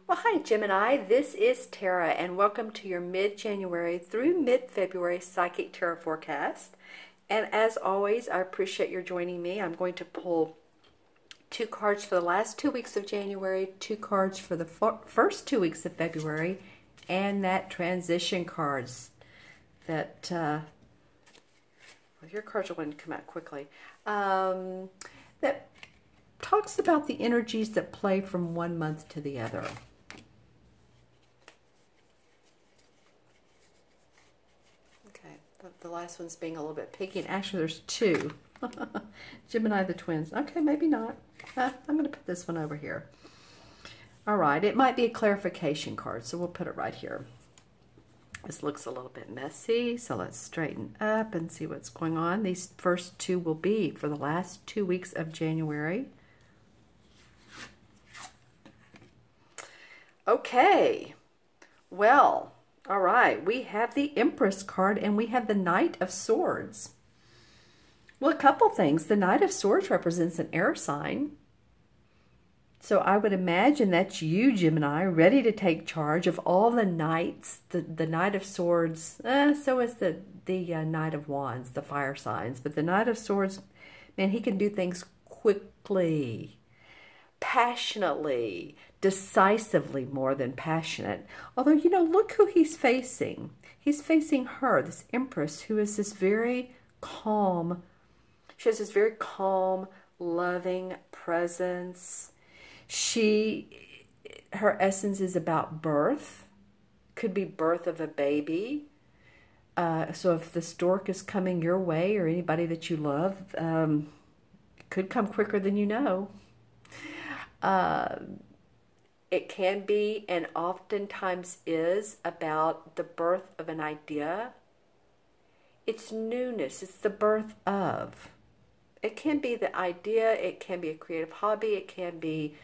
Well, hi Gemini, this is Tara and welcome to your mid-January through mid-February Psychic Tarot forecast. And as always, I appreciate your joining me. I'm going to pull 2 cards for the last 2 weeks of January, 2 cards for the first 2 weeks of February, and that transition cards that, well, your cards are going to come out quickly, that talks about the energies that play from one month to the other. The last one's being a little bit picky, and actually there's 2. Gemini the twins. Okay, maybe not. I'm going to put this one over here. All right, it might be a clarification card, so we'll put it right here. This looks a little bit messy, so let's straighten up and see what's going on. These first 2 will be for the last 2 weeks of January. Okay, well, all right, we have the Empress card and we have the Knight of Swords. Well, a couple things. The Knight of Swords represents an air sign. So I would imagine that's you, Gemini, ready to take charge of all the knights. The Knight of Swords, so is the Knight of Wands, the fire signs. But the Knight of Swords, man, he can do things quickly, passionately, decisively, more than passionate. Although, you know, look who he's facing. He's facing her, this Empress, who is this very calm. She has this very calm, loving presence. Her essence is about birth. Could be birth of a baby. So if the stork is coming your way, or anybody that you love, it could come quicker than you know. It can be, and oftentimes is, about the birth of an idea. It's newness. It's the birth of. It can be the idea. It can be a creative hobby. It can be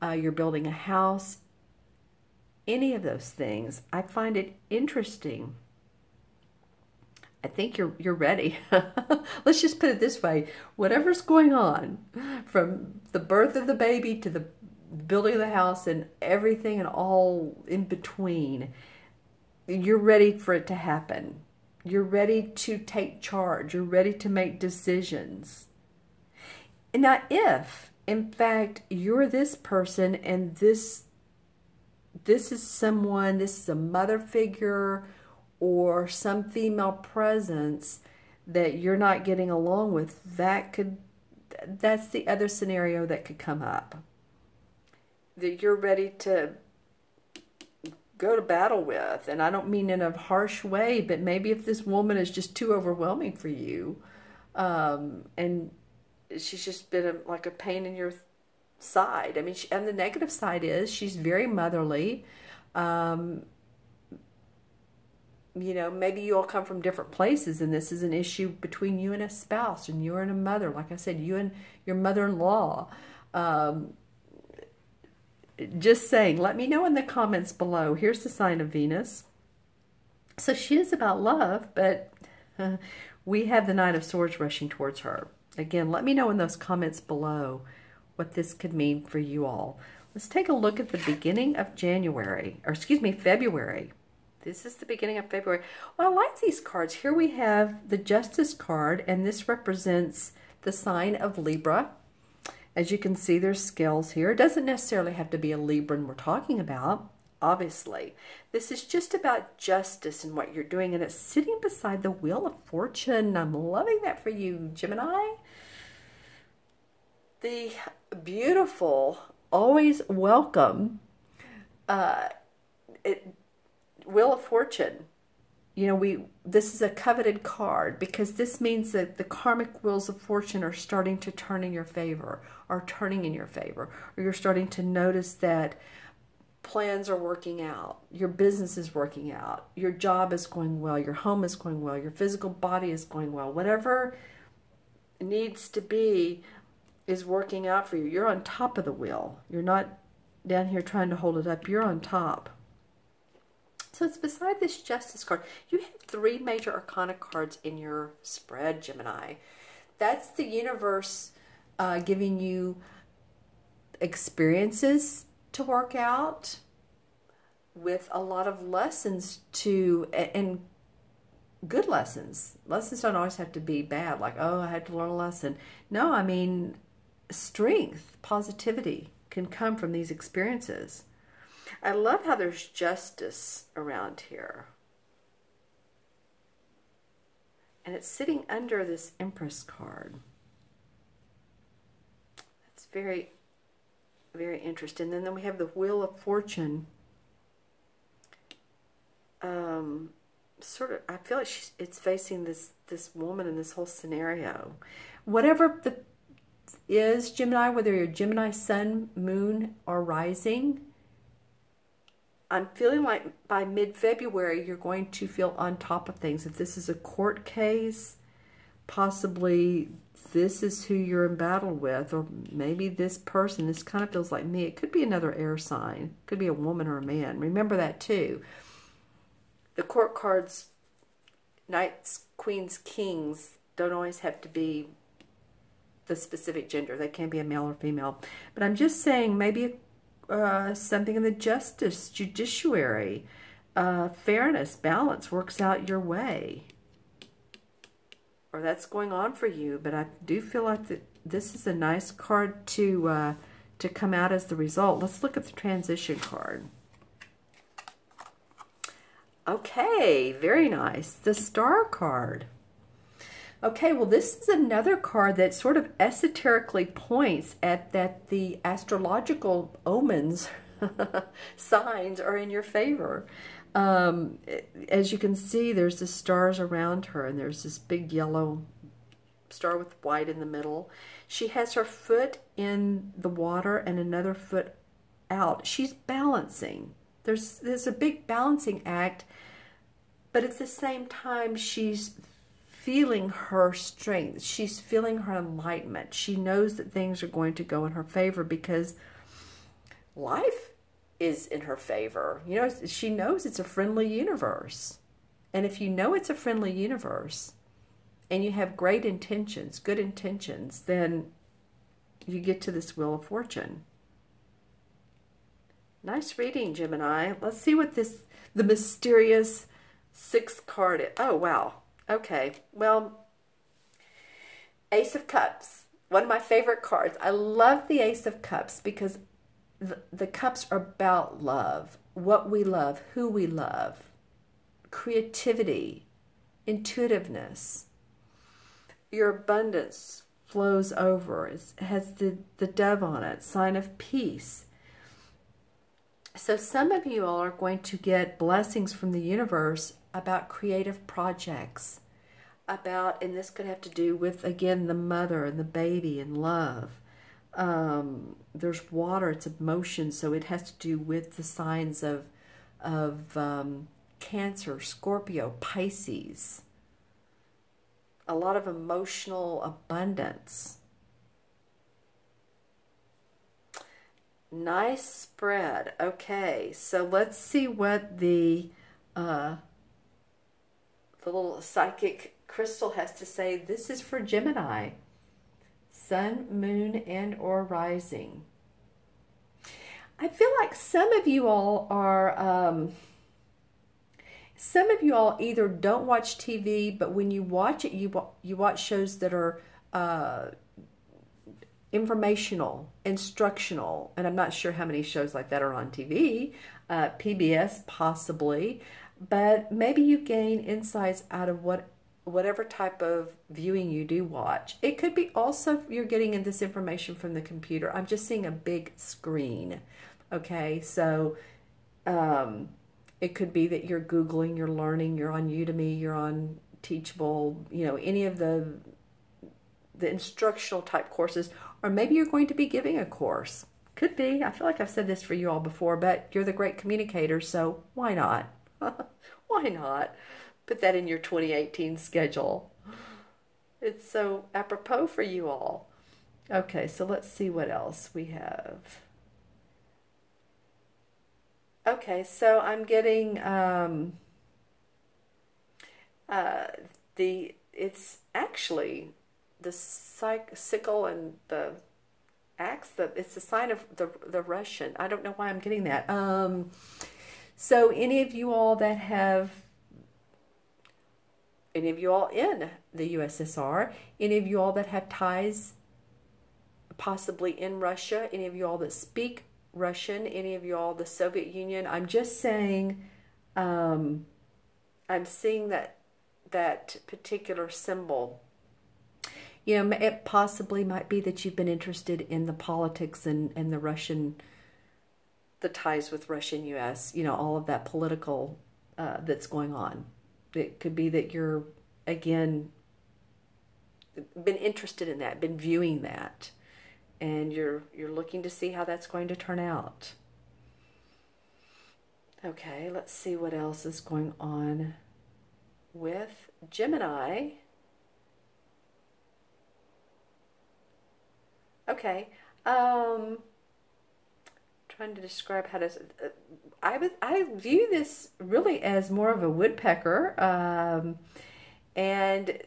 you're building a house. Any of those things. I find it interesting. I think you're ready. Let's just put it this way. Whatever's going on, from the birth of the baby to the building of the house and everything and all in between, you're ready for it to happen. You're ready to take charge. You're ready to make decisions. And now if, in fact, you're this person and this is someone, this is a mother figure or some female presence that you're not getting along with, that's the other scenario that could come up. That you're ready to go to battle with. And I don't mean in a harsh way, but maybe if this woman is just too overwhelming for you, and she's just been like a pain in your side. I mean, and the negative side is she's very motherly. You know, maybe you all come from different places, and this is an issue between you and a spouse, and you and a mother. Like I said, you and your mother-in-law. Just saying, let me know in the comments below. Here's the sign of Venus. So she is about love, but we have the Knight of Swords rushing towards her. Again, let me know in those comments below what this could mean for you all. Let's take a look at the beginning of January, or excuse me, February. This is the beginning of February. Well, I like these cards. Here we have the Justice card, and this represents the sign of Libra. As you can see, there's scales here. It doesn't necessarily have to be a Libran we're talking about, obviously. This is just about justice and what you're doing, and it's sitting beside the Wheel of Fortune. I'm loving that for you, Gemini. The beautiful, always welcome Wheel of Fortune. You know, this is a coveted card because this means that the karmic wheels of fortune are starting to turn in your favor, or turning in your favor, or you're starting to notice that plans are working out, your business is working out, your job is going well, your home is going well, your physical body is going well. Whatever needs to be is working out for you. You're on top of the wheel. You're not down here trying to hold it up. You're on top. So it's beside this Justice card. You have 3 major arcana cards in your spread, Gemini. That's the universe giving you experiences to work out, with a lot of lessons to, and good lessons. Lessons don't always have to be bad, like, oh, I had to learn a lesson. No, I mean, strength, positivity can come from these experiences. I love how there's justice around here. And it's sitting under this Empress card. That's very, very interesting. And then we have the Wheel of Fortune. Sort of, I feel like it's facing this woman in this whole scenario. Whatever is Gemini, whether you're Gemini Sun, Moon, or Rising, I'm feeling like by mid-February you're going to feel on top of things. If this is a court case, possibly this is who you're in battle with, or maybe this person, this kind of feels like me. It could be another air sign. It could be a woman or a man. Remember that too. The court cards, knights, queens, kings, don't always have to be the specific gender. They can be a male or female. But I'm just saying maybe something in the justice, judiciary, fairness, balance works out your way. Or that's going on for you. But I do feel like this is a nice card to come out as the result. Let's look at the transition card. Okay, very nice. The Star card. Okay, well, this is another card that sort of esoterically points at that the astrological omens, signs are in your favor. As you can see, there's the stars around her, and there's this big yellow star with white in the middle. She has her foot in the water and another foot out. She's balancing. There's a big balancing act, but at the same time, she's feeling her strength. She's feeling her enlightenment. She knows that things are going to go in her favor because life is in her favor. You know, she knows it's a friendly universe. And if you know it's a friendly universe and you have great intentions, good intentions, then you get to this Wheel of Fortune. Nice reading, Gemini. Let's see what the mysterious sixth card is. Oh, wow. Okay. Well, Ace of Cups. One of my favorite cards. I love the Ace of Cups because the cups are about love, what we love, who we love, creativity, intuitiveness. Your abundance flows over. It has the dove on it, sign of peace. So some of you all are going to get blessings from the universe about creative projects, and this could have to do with, again, the mother and the baby and love. There's water, it's emotion, so it has to do with the signs of Cancer, Scorpio, Pisces. A lot of emotional abundance. Nice spread. Okay, so let's see what the little psychic crystal has to say. This is for Gemini. Sun, Moon, and or Rising. I feel like some of you all are, some of you all either don't watch TV, but when you watch it, you watch shows that are informational, instructional, and I'm not sure how many shows like that are on TV, PBS possibly, but maybe you gain insights out of whatever type of viewing you do watch. It could be also you're getting in this information from the computer. I'm just seeing a big screen, okay? So it could be that you're Googling, you're learning, you're on Udemy, you're on Teachable, you know, any of the instructional type courses, or maybe you're going to be giving a course. Could be. I feel like I've said this for you all before, but you're the great communicator, so why not? Why not? Put that in your 2018 schedule. It's so apropos for you all. Okay, so let's see what else we have. Okay, so I'm getting it's actually the sickle and the axe. It's the sign of the Russian. I don't know why I'm getting that. So any of you all that have, any of you all in the USSR, any of you all that have ties possibly in Russia, any of you all that speak Russian, any of you all the Soviet Union, I'm just saying, I'm seeing that particular symbol. You know, it possibly might be that you've been interested in the politics and the Russian, the ties with Russia and U.S., you know, all of that political that's going on. It could be that you're, again, been interested in that, been viewing that, and you're looking to see how that's going to turn out. Okay, let's see what else is going on with Gemini. Okay, trying to describe how to, I view this really as more of a woodpecker, and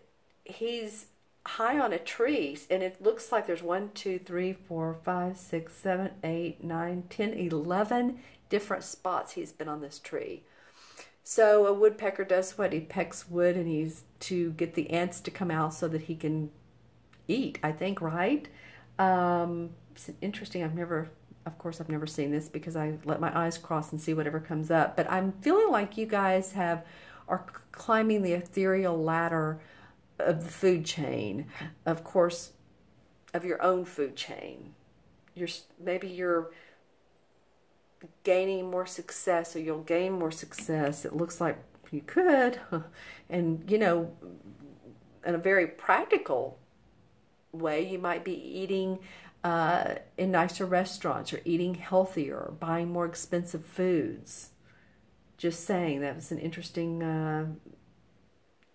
he's high on a tree, and it looks like there's 1, 2, 3, 4, 5, 6, 7, 8, 9, 10, 11 different spots he's been on this tree. So a woodpecker does what? He pecks wood, and he's to get the ants to come out so that he can eat, I think, right? It's interesting. Of course, I've never seen this because I let my eyes cross and see whatever comes up. But I'm feeling like you guys are climbing the ethereal ladder of the food chain, of course, of your own food chain. Maybe you're gaining more success, or you'll gain more success. It looks like you could, and you know, in a very practical way, you might be eating in nicer restaurants, or eating healthier, or buying more expensive foods. Just saying, that was an interesting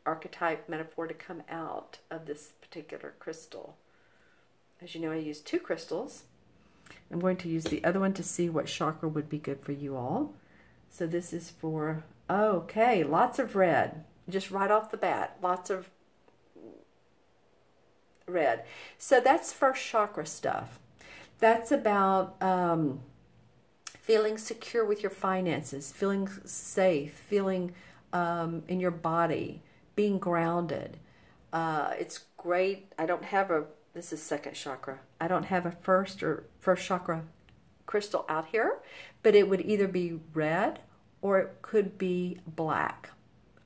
archetype metaphor to come out of this particular crystal. As you know, I use 2 crystals. I'm going to use the other one to see what chakra would be good for you all. So this is for, okay, lots of red. Just right off the bat, lots of red. So that's first chakra stuff. That's about feeling secure with your finances, feeling safe, feeling in your body, being grounded. It's great. I don't have this is second chakra. I don't have a first chakra crystal out here, but it would either be red or it could be black.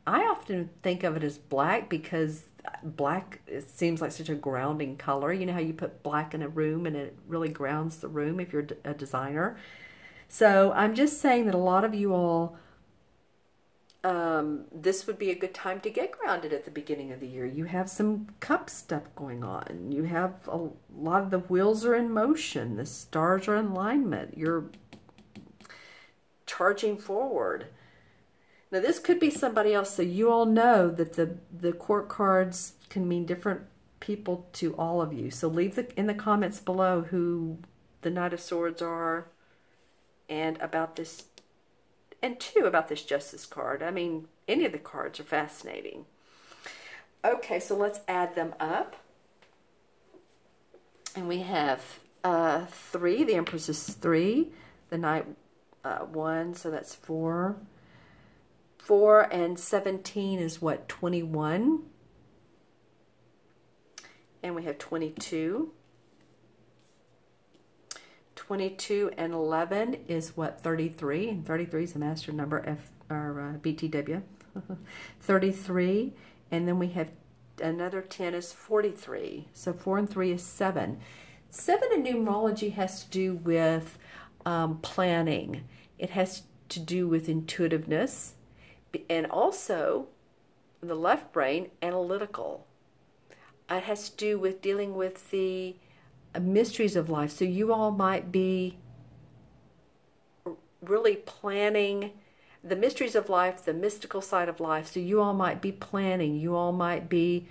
I often think of it as black because black, it seems like such a grounding color. You know how you put black in a room and it really grounds the room if you're a designer. So I'm just saying that a lot of you all, this would be a good time to get grounded at the beginning of the year. You have some cup stuff going on. You have a lot of the wheels are in motion. The stars are in alignment. You're charging forward. Now this could be somebody else. So you all know that the court cards can mean different people to all of you. So leave in the comments below who the Knight of Swords are, and about this, and 2 about this Justice card. I mean, any of the cards are fascinating. Okay, so let's add them up. And we have 3. The Empress is 3. The Knight 1, so that's 4. 4 and 17 is what, 21? And we have 22. 22 and 11 is what, 33? And 33 is a master number, BTW. 33. And then we have another 10 is 43. So 4 and 3 is 7. 7 in numerology has to do with planning. It has to do with intuitiveness. And also, the left brain, analytical. It has to do with dealing with the mysteries of life. So you all might be really planning the mysteries of life, the mystical side of life. So you all might be planning. You all might be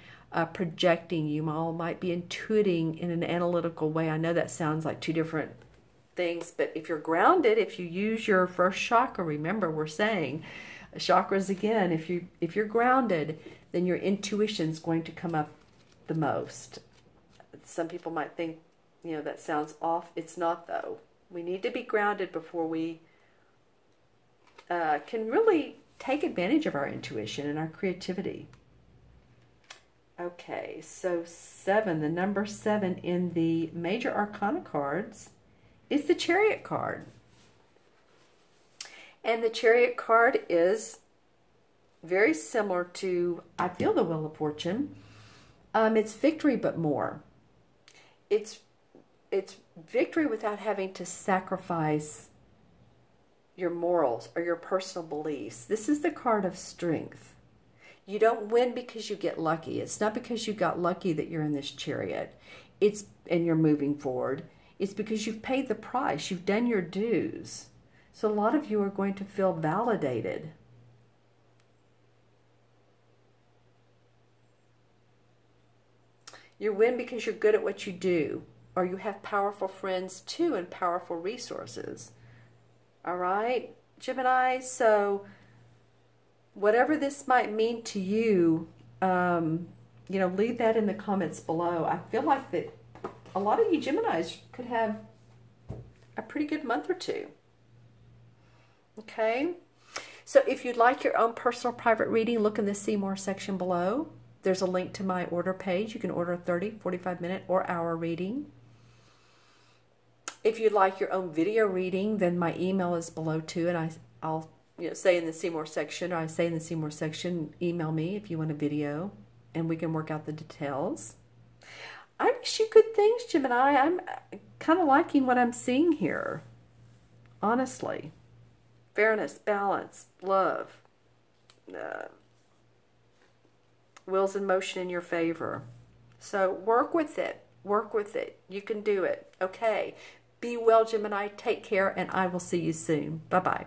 projecting. You all might be intuiting in an analytical way. I know that sounds like 2 different things, but if you're grounded, if you use your first chakra, remember we're saying chakras again, if you're grounded, then your intuition's going to come up the most. Some people might think, you know, that sounds off. It's not, though. We need to be grounded before we can really take advantage of our intuition and our creativity. Okay, so 7, the number 7 in the major arcana cards is the Chariot card. And the Chariot card is very similar to, I feel, the Wheel of Fortune. It's victory, but more. It's victory without having to sacrifice your morals or your personal beliefs. This is the card of strength. You don't win because you get lucky. It's not because you got lucky that you're in this chariot. And you're moving forward. It's because you've paid the price. You've done your dues. So a lot of you are going to feel validated. You win because you're good at what you do, or you have powerful friends too and powerful resources. All right, Gemini, so whatever this might mean to you, leave that in the comments below. I feel like that a lot of you Geminis could have a pretty good month or two. Okay, so if you'd like your own personal private reading, look in the See More section below. There's a link to my order page. You can order a 30, 45-minute, or hour reading. If you'd like your own video reading, then my email is below too, and I'll say in the See More section, or I say in the See More section, email me if you want a video, and we can work out the details. I wish you good things, Gemini. I'm kind of liking what I'm seeing here, honestly. Fairness, balance, love, wheels in motion in your favor. So work with it. Work with it. You can do it. Okay. Be well, Gemini. Take care, and I will see you soon. Bye-bye.